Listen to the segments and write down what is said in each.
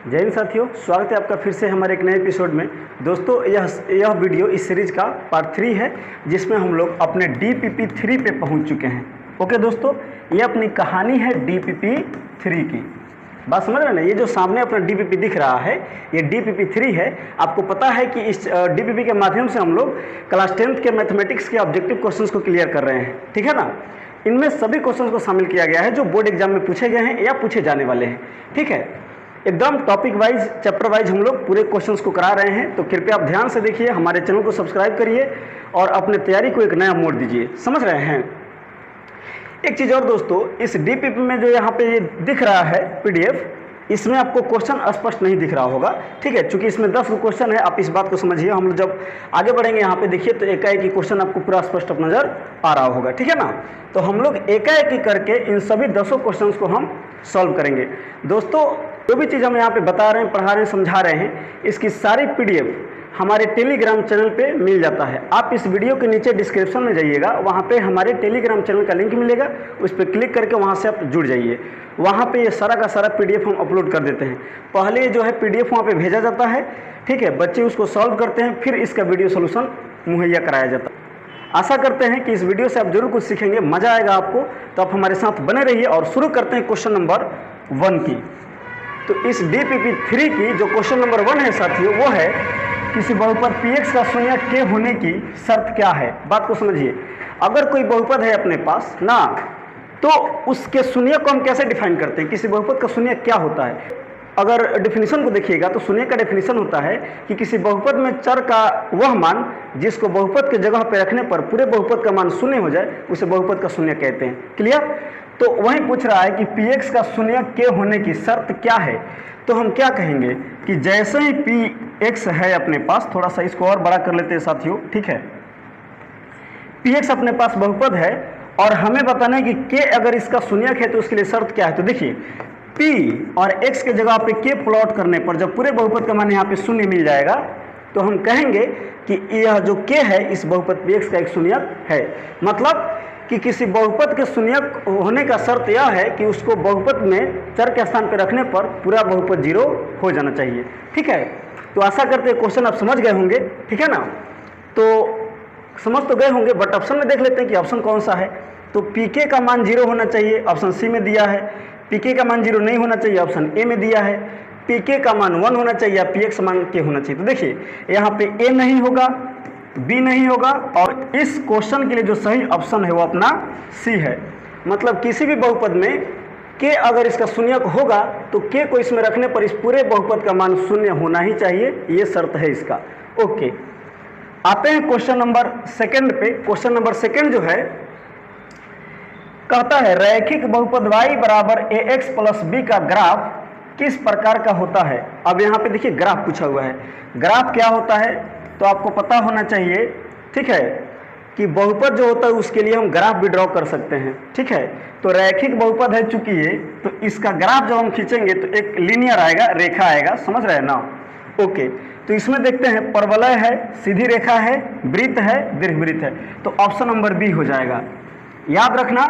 जय हिंद साथियों, स्वागत है आपका फिर से हमारे एक नए एपिसोड में। दोस्तों यह वीडियो इस सीरीज का पार्ट 3 है, जिसमें हम लोग अपने DPP3 पे पहुंच चुके हैं। ओके दोस्तों, ये अपनी कहानी है DPP3 की। बात समझ रहे हैं ना? ये जो सामने अपना DPP दिख रहा है, ये DPP3 है। आपको पता है कि इस DPP के माध्यम से हम लोग क्लास 10th के मैथमेटिक्स के ऑब्जेक्टिव क्वेश्चंस को क्लियर कर रहे हैं। ठीक है ना? इनमें सभी क्वेश्चंस को शामिल किया गया है जो बोर्ड एग्जाम में पूछे गए हैं या पूछे जाने वाले हैं। ठीक है, एकदम टॉपिक वाइज, चैप्टर वाइज हम लोग पूरे क्वेश्चंस को करा रहे हैं। तो कृपया आप ध्यान से देखिए, हमारे चैनल को सब्सक्राइब करिए और अपने तैयारी को एक नया मोड़ दीजिए। समझ रहे हैं? एक चीज़ और दोस्तों, इस DPP में जो यहाँ पे ये दिख रहा है PDF, इसमें आपको क्वेश्चन स्पष्ट नहीं दिख रहा होगा। ठीक है, चूंकि इसमें 10 क्वेश्चन है। आप इस बात को समझिए। हम लोग जब आगे बढ़ेंगे यहाँ पे देखिए तो एकाएक क्वेश्चन आपको पूरा स्पष्ट नजर आ रहा होगा। ठीक है ना? तो हम लोग एकाएक करके इन सभी 10 क्वेश्चंस को हम सॉल्व करेंगे। दोस्तों जो भी चीज़ हम यहाँ पे बता रहे हैं, पढ़ा रहे हैं, समझा रहे हैं, इसकी सारी PDF हमारे टेलीग्राम चैनल पे मिल जाता है। आप इस वीडियो के नीचे डिस्क्रिप्शन में जाइएगा, वहाँ पे हमारे टेलीग्राम चैनल का लिंक मिलेगा, उस पर क्लिक करके वहाँ से आप जुड़ जाइए। वहाँ पे ये सारा का सारा PDF हम अपलोड कर देते हैं। पहले जो है PDF वहाँ पे भेजा जाता है। ठीक है, बच्चे उसको सॉल्व करते हैं, फिर इसका वीडियो सोल्यूशन मुहैया कराया जाता है। आशा करते हैं कि इस वीडियो से आप जरूर कुछ सीखेंगे, मज़ा आएगा आपको। तो आप हमारे साथ बने रहिए और शुरू करते हैं क्वेश्चन नंबर 1 की। तो इस DPP3 की जो क्वेश्चन नंबर 1 है साथियों, वो है किसी बहुपद PX का शून्य K होने की शर्त क्या है। बात को समझिए। अगर कोई बहुपद है अपने पास ना, तो उसके शून्य को हम कैसे डिफाइन करते हैं? किसी बहुपद का शून्य क्या होता है? अगर डेफिनेशन को देखिएगा तो शून्य का डेफिनेशन होता है कि किसी बहुपद में चर का वह मान जिसको बहुपद के जगह पर रखने पर पूरे बहुपद का मान शून्य हो जाए, उसे बहुपद का शून्य कहते हैं। क्लियर? तो वही पूछ रहा है कि PX का शून्य K होने की शर्त क्या है। तो हम क्या कहेंगे कि जैसे ही PX है अपने पास, थोड़ा सा इसको और बड़ा कर लेते हैं साथियों। ठीक है, PX अपने पास बहुपद है और हमें बताना है कि K अगर इसका शून्यक है तो उसके लिए शर्त क्या है। तो देखिए, P और X के जगह पे K प्लॉट करने पर जब पूरे बहुपद का मान यहाँ पे शून्य मिल जाएगा, तो हम कहेंगे कि यह जो K है इस बहुपद PX का एक शून्यक है। मतलब कि किसी बहुपद के शून्यक होने का शर्त यह है कि उसको बहुपद में चर के स्थान पर रखने पर पूरा बहुपद 0 हो जाना चाहिए। ठीक है, तो आशा करते हैं क्वेश्चन आप समझ गए होंगे। ठीक है ना? तो समझ तो गए होंगे, बट ऑप्शन में देख लेते हैं कि ऑप्शन कौन सा है। तो PK का मान 0 होना चाहिए, ऑप्शन C में दिया है। PK का मान 0 नहीं होना चाहिए, ऑप्शन A में दिया है। PK का मान 1 होना चाहिए, PX मान K होना चाहिए। तो देखिए, यहाँ पे A नहीं होगा, B नहीं होगा, और इस क्वेश्चन के लिए जो सही ऑप्शन है वो अपना C है। मतलब किसी भी बहुपद में K अगर इसका शून्यक होगा तो K को इसमें रखने पर इस पूरे बहुपद का मान शून्य होना ही चाहिए, ये शर्त है इसका। ओके, आते हैं क्वेश्चन नंबर 2 पे। क्वेश्चन नंबर 2 जो है, कहता है रैखिक बहुपद y बराबर ax प्लस b का ग्राफ किस प्रकार का होता है। अब यहाँ पे देखिए ग्राफ पूछा हुआ है। ग्राफ क्या होता है तो आपको पता होना चाहिए। ठीक है, कि बहुपद जो होता है उसके लिए हम ग्राफ भी ड्रॉ कर सकते हैं। ठीक है, तो रैखिक बहुपद है चूंकि ये, तो इसका ग्राफ जब हम खींचेंगे तो एक लीनियर आएगा, रेखा आएगा। समझ रहे हैं ना? ओके, तो इसमें देखते हैं परवलय है, सीधी रेखा है, वृत्त है, दीर्घवृत्त है। तो ऑप्शन नंबर B हो जाएगा। याद रखना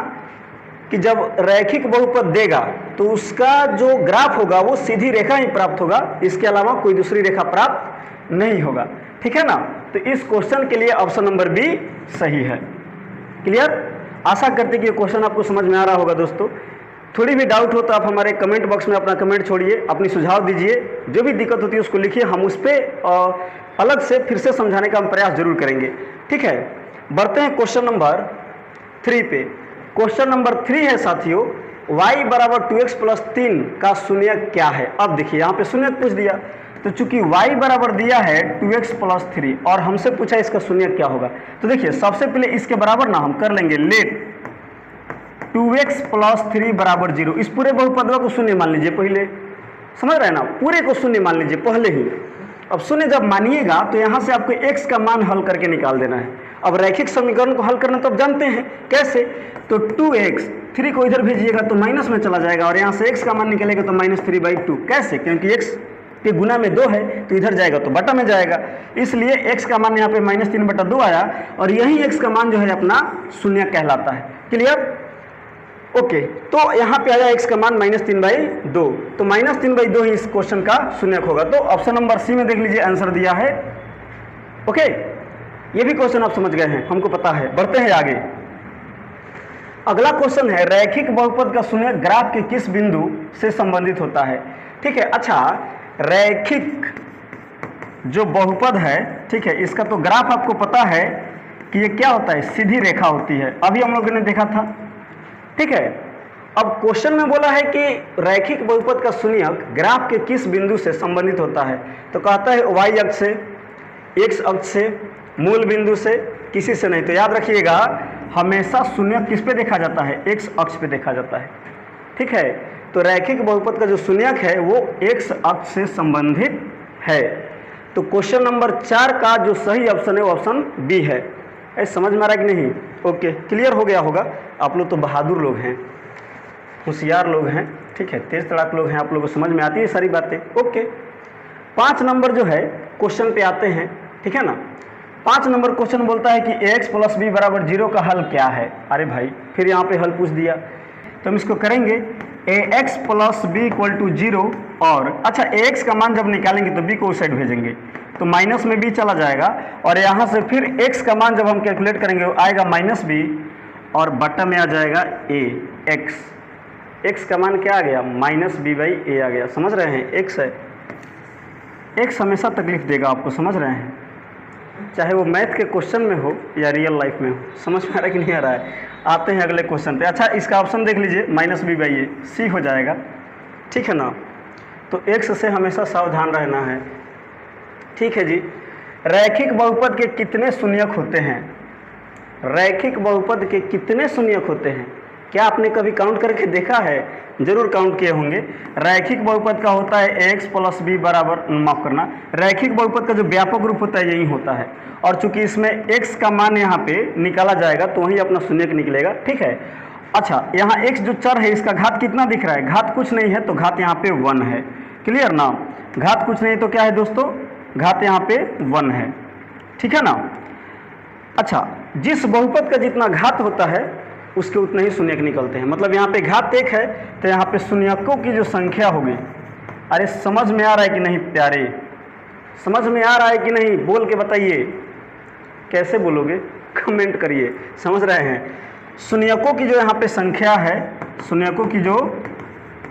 कि जब रैखिक बहुपद देगा तो उसका जो ग्राफ होगा वो सीधी रेखा ही प्राप्त होगा, इसके अलावा कोई दूसरी रेखा प्राप्त नहीं होगा। ठीक है ना? तो इस क्वेश्चन के लिए ऑप्शन नंबर B सही है। क्लियर? आशा करते हैं कि ये क्वेश्चन आपको समझ में आ रहा होगा। दोस्तों थोड़ी भी डाउट हो तो आप हमारे कमेंट बॉक्स में अपना कमेंट छोड़िए, अपनी सुझाव दीजिए, जो भी दिक्कत होती है उसको लिखिए, हम उस पर अलग से फिर से समझाने का हम प्रयास जरूर करेंगे। ठीक है, बढ़ते हैं क्वेश्चन नंबर 3 पे। क्वेश्चन नंबर 3 है साथियों, y बराबर 2x प्लस 3 का शून्यक क्या है। अब देखिए यहाँ पे शून्यक पूछ दिया, तो चूंकि y बराबर दिया है 2x प्लस 3 और हमसे पूछा इसका शून्यक क्या होगा। तो देखिए सबसे पहले इसके बराबर ना हम कर लेंगे लेट 2x प्लस 3 बराबर 0। इस पूरे बहुपद को शून्य मान लीजिए पहले। समझ रहे हैं ना? पूरे को शून्य मान लीजिए पहले ही। अब शून्य जब मानिएगा तो यहाँ से आपको x का मान हल करके निकाल देना है। अब रैखिक समीकरण को हल करना तो आप जानते हैं कैसे। तो 2x, 3 को इधर भेजिएगा तो माइनस में चला जाएगा, और यहाँ से x का मान निकलेगा तो -3/2। कैसे? क्योंकि x के गुना में 2 है तो इधर जाएगा तो बटा में जाएगा, इसलिए x का मान यहाँ पे -3/2 आया, और यही x का मान जो है अपना शून्य कहलाता है। क्लियर? ओके, तो यहाँ पे आया x का मान -3/2, तो -3/2 ही इस क्वेश्चन का शून्यक होगा। तो ऑप्शन नंबर सी में देख लीजिए आंसर दिया है। ओके, ये भी क्वेश्चन आप समझ गए हैं, हमको पता है। बढ़ते हैं आगे। अगला क्वेश्चन है रैखिक बहुपद का शून्यक ग्राफ के किस बिंदु से संबंधित होता है। ठीक है, अच्छा रैखिक जो बहुपद है, ठीक है, इसका तो ग्राफ आपको पता है कि ये क्या होता है, सीधी रेखा होती है, अभी हम लोगों ने देखा था। ठीक है, अब क्वेश्चन में बोला है कि रैखिक बहुपद का शून्यक ग्राफ के किस बिंदु से संबंधित होता है, तो कहता है y अक्ष से, x अक्ष से, मूल बिंदु से, किसी से नहीं। तो याद रखिएगा हमेशा शून्यक किस पे देखा जाता है, x अक्ष पे देखा जाता है। ठीक है, तो रैखिक बहुपद का जो शून्यक है वो x अक्ष से संबंधित है। तो क्वेश्चन नंबर 4 का जो सही ऑप्शन है वो ऑप्शन बी है। ऐसे समझ में आ रहा है कि नहीं? ओके, क्लियर हो गया होगा। आप लोग तो बहादुर लोग हैं, होशियार लोग हैं, ठीक है, तेज तड़ाक लोग हैं, आप लोगों को समझ में आती है सारी बातें। ओके, 5 नंबर जो है क्वेश्चन पे आते हैं, ठीक है ना। 5 नंबर क्वेश्चन बोलता है कि ax + b = 0 का हल क्या है। अरे भाई, फिर यहाँ पे हल पूछ दिया, तो हम इसको करेंगे ax + b = 0। और अच्छा, ax का मान जब निकालेंगे तो b को उस साइड भेजेंगे, तो माइनस में b चला जाएगा, और यहाँ से फिर x का मान जब हम कैलकुलेट करेंगे वो आएगा -b, और बटा में आ जाएगा a x का मान क्या आ गया, -b/a आ गया। समझ रहे हैं, x है, x हमेशा तकलीफ देगा आपको, समझ रहे हैं, चाहे वो मैथ के क्वेश्चन में हो या रियल लाइफ में हो। समझ में आ रहा है कि नहीं आ रहा है? आते हैं अगले क्वेश्चन पे। अच्छा, इसका ऑप्शन देख लीजिए, -b/a, सी हो जाएगा, ठीक है ना। तो x से हमेशा सावधान रहना है। ठीक है जी, रैखिक बहुपद के कितने शून्यक होते हैं? रैखिक बहुपद के कितने शून्यक होते हैं? क्या आपने कभी काउंट करके देखा है? जरूर काउंट किए होंगे। रैखिक बहुपद का होता है ax + b बराबर, माफ करना, रैखिक बहुपद का जो व्यापक रूप होता है यही होता है, और चूंकि इसमें x का मान यहाँ पे निकाला जाएगा तो वही अपना शून्यक निकलेगा। ठीक है, अच्छा यहाँ x जो चर है इसका घात कितना दिख रहा है? घात कुछ नहीं है, तो घात यहाँ पे 1 है। क्लियर ना? घात कुछ नहीं तो क्या है दोस्तों, घात यहाँ पे 1 है, ठीक है ना। अच्छा, जिस बहुपद का जितना घात होता है उसके उतने ही शून्यक निकलते हैं। मतलब यहाँ पे घात 1 है तो यहाँ पे शून्यकों की जो संख्या होगी, अरे समझ में आ रहा है कि नहीं प्यारे? समझ में आ रहा है कि नहीं? बोल के बताइए, कैसे बोलोगे? कमेंट करिए। समझ रहे हैं? शून्यकों की जो यहाँ पे संख्या है, शून्यकों की जो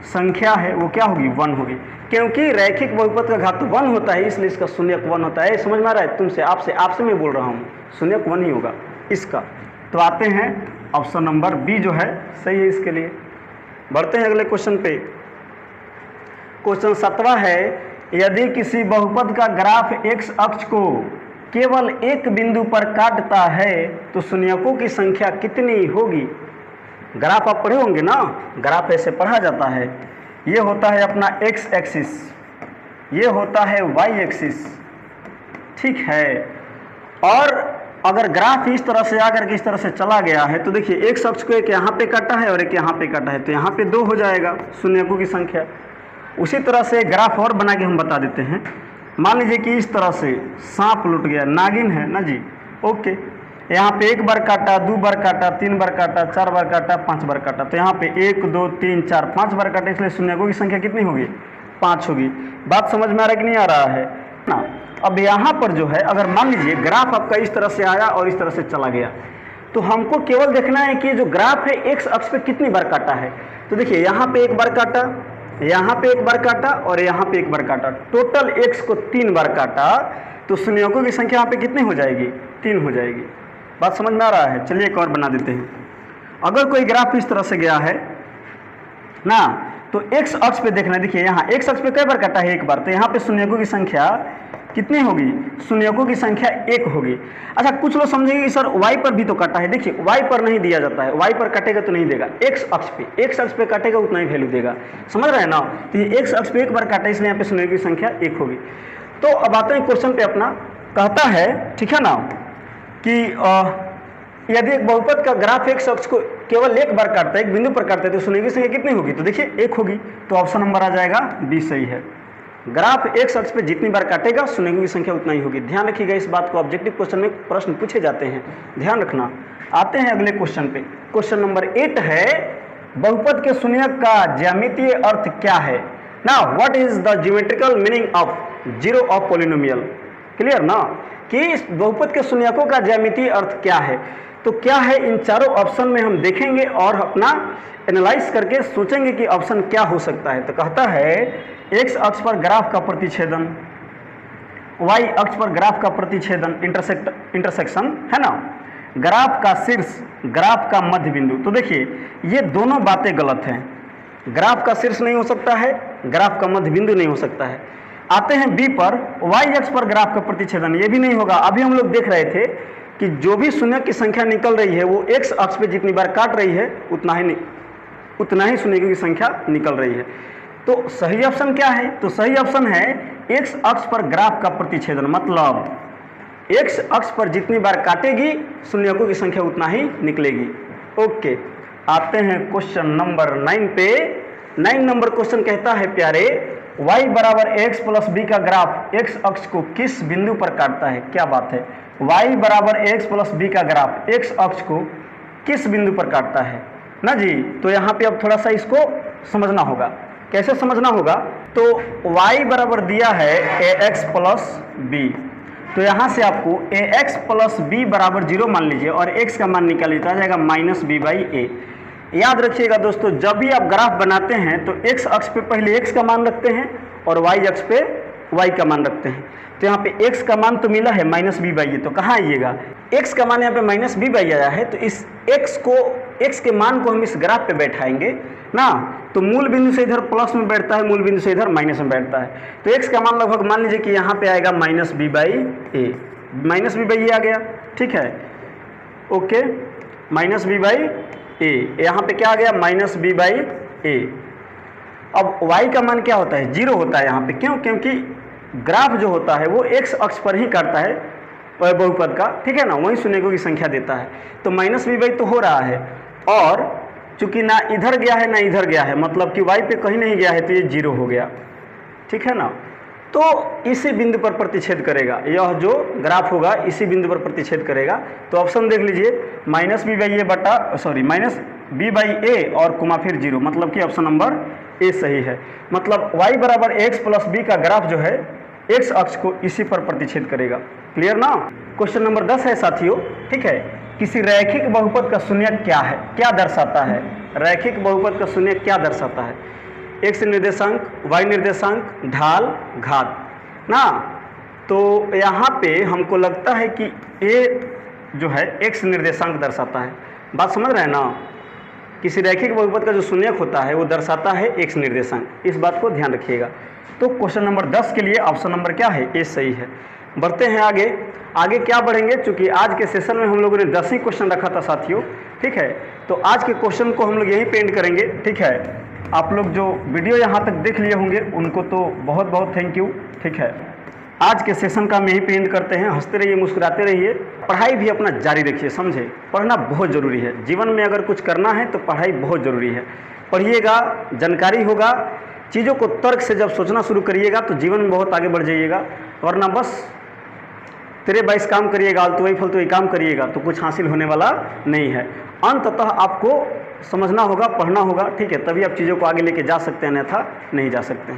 संख्या है वो क्या होगी, 1 होगी, क्योंकि रैखिक बहुपद का घात 1 होता है, इसलिए इसका शून्यक 1 होता है। समझ में आ रहा है? तुमसे, आपसे मैं बोल रहा हूँ, शून्यक 1 ही होगा इसका। तो आते हैं ऑप्शन नंबर बी जो है सही है इसके लिए। बढ़ते हैं अगले क्वेश्चन पे। क्वेश्चन 17 है, यदि किसी बहुपद का ग्राफ x अक्ष को केवल एक बिंदु पर काटता है तो शून्यकों की संख्या कितनी होगी? ग्राफ आप पढ़े होंगे ना, ग्राफ ऐसे पढ़ा जाता है। ये होता है अपना x एक्सिस, ये होता है y एक्सिस, ठीक है। और अगर ग्राफ इस तरह से आकर के इस तरह से चला गया है तो देखिए x अक्ष को एक यहाँ पे काटा है और एक यहाँ पे काटा है, तो यहाँ पे 2 हो जाएगा शून्यकों की संख्या। उसी तरह से ग्राफ और बना के हम बता देते हैं। मान लीजिए कि इस तरह से सांप लुट गया, नागिन है ना जी, ओके। यहाँ पे 1 बार काटा, 2 बार काटा, 3 बार काटा, 4 बार काटा, 5 बार काटा, तो यहाँ पे 1 2 3 4 5 बार काटा, इसलिए शून्यकों की संख्या कितनी होगी? 5 होगी। बात समझ में आ रहा है कि नहीं आ रहा है ना? अब यहाँ पर जो है, अगर मान लीजिए ग्राफ आपका इस तरह से आया और इस तरह से चला गया, तो हमको केवल देखना है कि जो ग्राफ है x अक्ष पे कितनी बार काटा है। तो देखिए यहाँ पे 1 बार काटा, यहाँ पे 1 बार काटा और यहाँ पे 1 बार काटा, टोटल x को 3 बार काटा, तो शून्यकों की संख्या यहाँ पे कितनी हो जाएगी? 3 हो जाएगी। बात समझ में आ रहा है? चलिए एक और बना देते हैं। अगर कोई ग्राफ इस तरह से गया है ना, तो x अक्ष पे देखना है। देखिए यहाँ x अक्ष पे कई बार काटा है? 1 बार, तो यहाँ पे शून्यकों की संख्या कितनी होगी? शून्यकों की संख्या 1 होगी। अच्छा, कुछ लोग समझेंगे कि सर y पर भी तो काटा है। देखिए y पर नहीं दिया जाता है, y पर काटेगा तो नहीं देगा, x अक्ष पे काटेगा उतना ही वैल्यू देगा। समझ रहे हैं ना? तो ये x अक्ष पे 1 बार काटा, इसलिए यहाँ पे शून्यकों की संख्या 1 होगी। तो अब आते हैं क्वेश्चन पे अपना। कहता है, ठीक है ना, कि यदि एक बहुपद का ग्राफ x अक्ष को केवल 1 बार काटता है, एक बिंदु पर काटता है, तो शून्य की संख्या कितनी होगी? तो देखिए 1 होगी। तो ऑप्शन नंबर आ जाएगा बी सही है। ग्राफ x अक्ष पे जितनी बार काटेगा शून्य की संख्या उतना ही होगी। ध्यान रखिएगा इस बात को, ऑब्जेक्टिव क्वेश्चन में प्रश्न पूछे जाते हैं, ध्यान रखना। आते हैं अगले क्वेश्चन पे। क्वेश्चन नंबर 8 है, बहुपद के शून्यक का ज्यामितीय अर्थ क्या है ना, what is the geometrical meaning of zero of polynomial. Clear ना, कि इस बहुपद के शून्यकों का ज्यामितीय अर्थ क्या है। तो क्या है इन चारों ऑप्शन में हम देखेंगे और अपना एनालाइज करके सोचेंगे कि ऑप्शन क्या हो सकता है। तो कहता है एक्स अक्ष पर ग्राफ का प्रतिच्छेदन, वाई अक्ष पर ग्राफ का प्रतिच्छेदन इंटरसेक्शन है ना, ग्राफ का शीर्ष, ग्राफ का मध्य बिंदु। तो देखिए ये दोनों बातें गलत हैं। ग्राफ का शीर्ष नहीं हो सकता है, ग्राफ का मध्य बिंदु नहीं हो सकता है। आते हैं बी पर, वाई अक्ष पर ग्राफ का प्रतिच्छेदन, ये भी नहीं होगा। अभी हम लोग देख रहे थे कि जो भी शून्य की संख्या निकल रही है वो एक्स अक्ष पे जितनी बार काट रही है उतना ही शून्य की संख्या निकल रही है। तो सही ऑप्शन क्या है, तो सही ऑप्शन है एक्स अक्ष पर ग्राफ का प्रतिच्छेदन, मतलब एक्स अक्ष पर जितनी बार काटेगी शून्यकों की संख्या उतना ही निकलेगी। ओके, आते हैं क्वेश्चन नंबर 9 पे। 9 नंबर क्वेश्चन कहता है प्यारे, y बराबर एक्स प्लस बी का ग्राफ एक्स अक्ष को किस बिंदु पर काटता है। क्या बात है, y बराबर एक्स प्लस बी का ग्राफ एक्स अक्ष को किस बिंदु पर काटता है ना जी। तो यहाँ पे अब थोड़ा सा इसको समझना होगा। कैसे समझना होगा, तो y बराबर दिया है ax प्लस बी, तो यहाँ से आपको ax प्लस बी बराबर 0 मान लीजिए और x का मान निकालिए तो आ जाएगा माइनस बी बाई ए। याद रखिएगा दोस्तों, जब भी आप ग्राफ बनाते हैं तो x अक्ष पे पहले x का मान रखते हैं और y अक्ष पे y का मान रखते हैं। तो यहाँ पे x का मान तो मिला है माइनस बी बाई ए, तो कहाँ आइएगा, x का मान यहाँ पे माइनस बी बाई आया है, तो इस x के मान को हम इस ग्राफ पे बैठाएंगे ना, तो मूल बिंदु से इधर प्लस में बैठता है, मूल बिंदु से इधर माइनस में बैठता है। तो x का मान लगभग मान लीजिए कि यहाँ पे आएगा minus b by a, minus b by a आ गया, ठीक है। Okay, minus b by a, यहाँ पे क्या आ गया माइनस बी बाई ए। अब y का मान क्या होता है, 0 होता है यहाँ पे, क्यों, क्योंकि ग्राफ जो होता है वो x अक्ष पर ही काटता है बहुपद का, ठीक है ना, वही शून्यकों की संख्या देता है। तो माइनस बी बाई तो हो रहा है, और चूंकि ना इधर गया है ना इधर गया है, मतलब कि y पे कहीं नहीं गया है, तो ये 0 हो गया, ठीक है ना। तो इसी बिंदु पर प्रतिच्छेद करेगा, यह जो ग्राफ होगा इसी बिंदु पर प्रतिच्छेद करेगा। तो ऑप्शन देख लीजिए, माइनस बी बाई ए बटा माइनस बी बाई ए और कुमा फिर 0, मतलब कि ऑप्शन नंबर ए सही है। मतलब y बराबर एक्स प्लस बी का ग्राफ जो है एक्स अक्ष को इसी पर प्रतिच्छेद करेगा। क्लियर ना। क्वेश्चन नंबर 10 है साथियों, ठीक है, किसी रैखिक बहुपद का शून्यक क्या है, क्या दर्शाता है, रैखिक बहुपद का शून्यक क्या दर्शाता है, एक्स निर्देशांक, वाई निर्देशांक, ढाल, घात ना। तो यहाँ पे हमको लगता है कि ए जो है एक्स निर्देशांक दर्शाता है। बात समझ रहे हैं ना, किसी रैखिक बहुपद का जो शून्यक होता है वो दर्शाता है एक्स निर्देशांक, इस बात को ध्यान रखिएगा। तो क्वेश्चन नंबर 10 के लिए ऑप्शन नंबर क्या है, ए सही है। बढ़ते हैं आगे। आगे क्या बढ़ेंगे, चूंकि आज के सेशन में हम लोगों ने 10 ही क्वेश्चन रखा था साथियों, ठीक है, तो आज के क्वेश्चन को हम लोग यहीं पे एंड करेंगे, ठीक है। आप लोग जो वीडियो यहाँ तक देख लिए होंगे उनको तो बहुत बहुत थैंक यू, ठीक है। आज के सेशन का हम यहीं पे एंड करते हैं। हंसते रहिए, मुस्कुराते रहिए, पढ़ाई भी अपना जारी रखिए, समझे, पढ़ना बहुत ज़रूरी है। जीवन में अगर कुछ करना है तो पढ़ाई बहुत ज़रूरी है। पढ़िएगा, जानकारी होगा, चीज़ों को तर्क से जब सोचना शुरू करिएगा तो जीवन में बहुत आगे बढ़ जाइएगा। वरना बस तेरे 22 काम करिएगा, आलतू फालतू काम करिएगा तो कुछ हासिल होने वाला नहीं है। अंततः आपको समझना होगा, पढ़ना होगा, ठीक है, तभी आप चीज़ों को आगे लेके जा सकते हैं, अन्यथा नहीं जा सकते हैं।